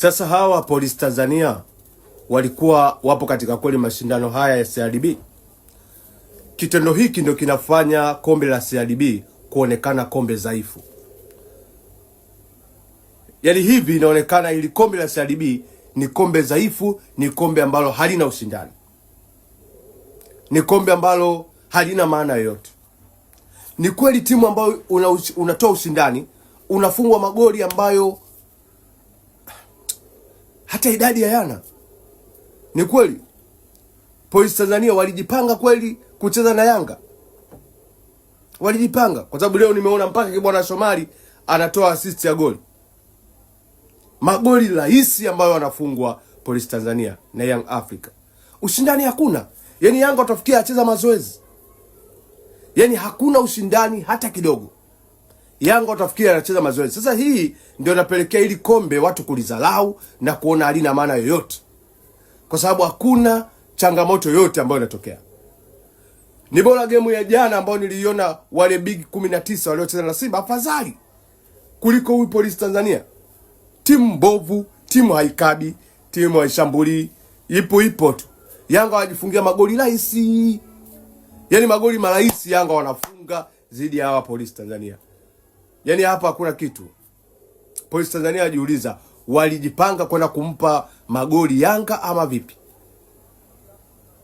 Sasa hawa Polisi Tanzania walikuwa wapo katika kweli mashindano haya ya CRDB. Kitendo hiki ndio kinafanya kombe la CRDB kuonekana kombe dhaifu. Yaani hivi inaonekana ili kombe la CRDB ni kombe dhaifu, ni kombe ambalo halina ushindani. Ni kombe ambalo halina maana yoyote. Ni kweli timu ambayo unatoa ushindani, unafungwa magoli ambayo hata idadi hayana. Ni kweli Polisi Tanzania walijipanga kweli kucheza na Yanga. Walijipanga kwa sababu leo nimeona mpaka Kibwana Shomari anatoa assist ya goli. Magoli rahisi ambayo wanafungwa Polisi Tanzania na Young Africa. Ushindani hakuna. Yaani Yanga utafikia acheza mazoezi. Yaani hakuna ushindani hata kidogo. Yanga utafikia anacheza mazoezi. Sasa hii ndio inapelekea ili kombe watu kulizalau na kuona halina maana yoyote. Kwa sababu hakuna changamoto yoyote ambayo inatokea. Ni bora game ya jana ambayo niliona wale big 19 waliocheza na Simba afadhali kuliko huyu Polisi Tanzania. Timu mbovu, timu haikabi, timu haishambuli, ipo tu. Yanga wajifungia magoli rahisi. Yaani magoli marahisi Yanga wanafunga zidi ya hawa Polisi Tanzania. Yaani hapa hakuna kitu. Polisi Tanzania wajiuliza walijipanga kwenda kumpa magoli Yanga ama vipi?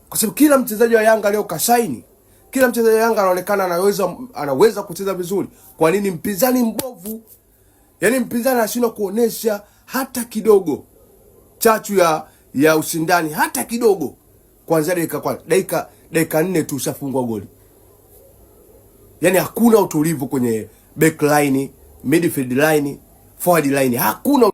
Kwa sababu kila mchezaji wa Yanga leo kashaini. Kila mchezaji wa Yanga anaonekana anaweza kucheza vizuri. Kwa nini mpinzani mbovu? Yaani mpinzani anashindwa kuonesha hata kidogo chachu ya ushindani hata kidogo. Kuanzia dakika 4 tu ushafungwa goli. Yaani hakuna utulivu kwenye back line, midfield line, forward line. Hakuna